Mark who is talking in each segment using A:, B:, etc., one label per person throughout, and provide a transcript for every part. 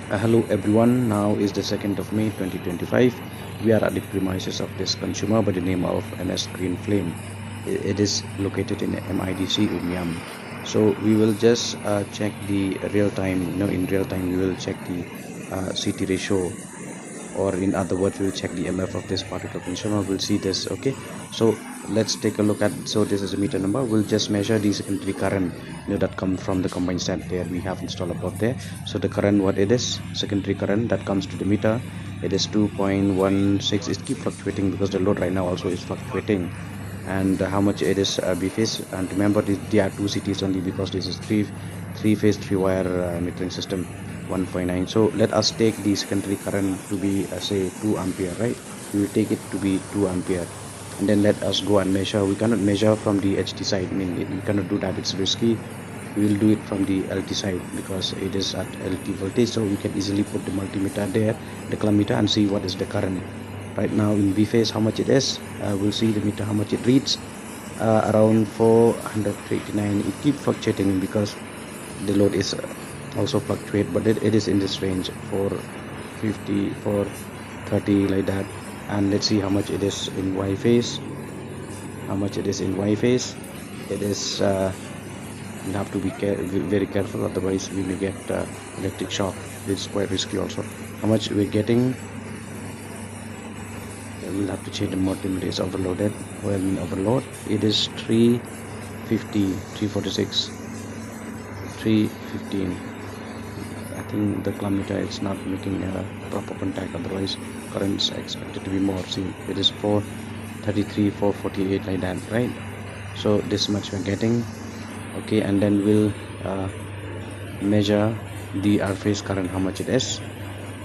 A: Hello everyone, now is the 2nd of May 2025. We are at the premises of this consumer by the name of MS Green Flame. It is located in MIDC Umiam. So we will just check the real time, in real time we will check the CT ratio, or in other words we'll check the MF of this particular consumer. We'll see this. Okay, so let's take a look at, so this is a meter number. We'll just measure the secondary current that come from the combined set there we have installed above there. So the current, what it is, secondary current that comes to the meter, it is 2.16. It keep fluctuating because the load right now also is fluctuating. And how much it is B phase, and remember there are two CTs only because this is three phase 3 wire metering system. 1.9. So let us take the secondary current to be say 2 ampere, right? We will take it to be 2 ampere, and then let us go and measure. We cannot measure from the HT side. I mean, we cannot do that, it's risky. We will do it from the LT side because it is at LT voltage, so we can easily put the multimeter there, the kilometer, and see what is the current right now in B phase, how much it is. We'll see the meter how much it reads, around 489. It keep fluctuating because the load is also fluctuate, but it is in this range, 450, 430, like that. And let's see how much it is in Y phase. How much it is in Y phase? It is you have to be very careful, otherwise we may get electric shock. It's quite risky also. How much we're getting, we'll have to change the multimeter. Is overloaded. Well, mean overload, it is 350, 346, 315. I think the kilometer is not making a proper contact, otherwise current is expected to be more. See, it is 433, 448, like that, right? So this much we're getting. Okay, and then we'll measure the R phase current, how much it is.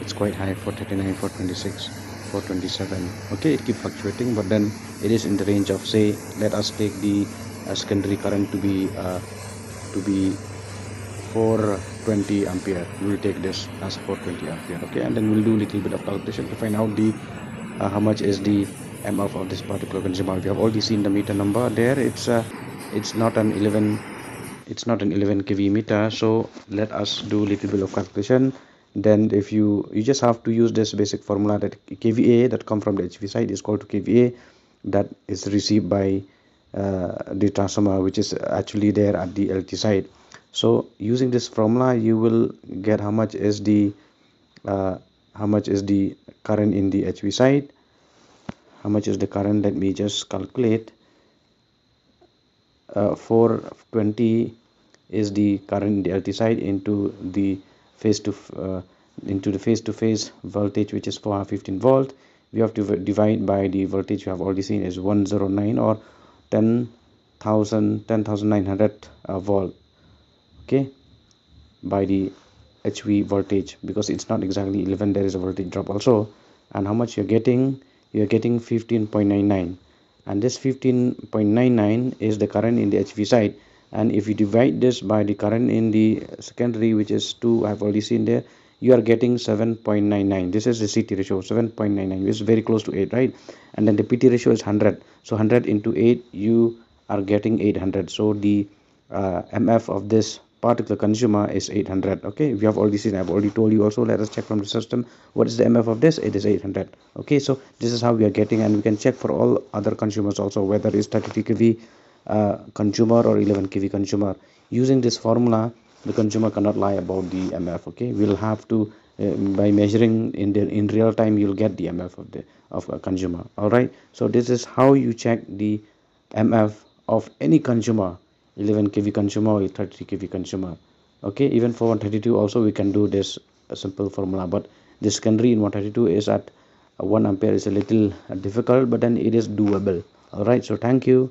A: It's quite high, 439, 426, 427. Okay, it keeps fluctuating, but then it is in the range of, say, let us take the secondary current to be 420 ampere. We'll take this as 420 ampere. Okay, and then we'll do a little bit of calculation to find out the how much is the MF of this particular consumer. We have already seen the meter number there. It's not an 11 kV meter. So let us do a little bit of calculation. Then if you just have to use this basic formula, that kVA that come from the HV side is called to kVA that is received by the transformer, which is actually there at the LT side. So using this formula, you will get how much is the current in the HV side. How much is the current? Let me just calculate. 420 is the current in the LT side into the phase to phase voltage, which is 415 volt. We have to divide by the voltage we have already seen is 109, or 10,900 volt. Okay, by the HV voltage, because it's not exactly 11, there is a voltage drop also. And how much you're getting? You're getting 15.99, and this 15.99 is the current in the HV side. And if you divide this by the current in the secondary, which is 2, I've already seen there, you are getting 7.99. This is the CT ratio, 7.99, which is very close to 8, right? And then the PT ratio is 100, so 100 into 8, you are getting 800. So the MF of this particular consumer is 800. Okay, we have already seen, I've already told you also. Let us check from the system what is the MF of this. It is 800. Okay, so this is how we are getting, and we can check for all other consumers also, whether it's 33 kV consumer or 11 kV consumer. Using this formula, the consumer cannot lie about the MF. Okay, we'll have to by measuring in real time, you'll get the MF of a consumer. All right, so this is how you check the MF of any consumer, 11 kV consumer or 33 kV consumer. Okay, even for 132 also we can do this simple formula, but the secondary in 132 is at 1 ampere is a little difficult, but then it is doable. All right, so thank you.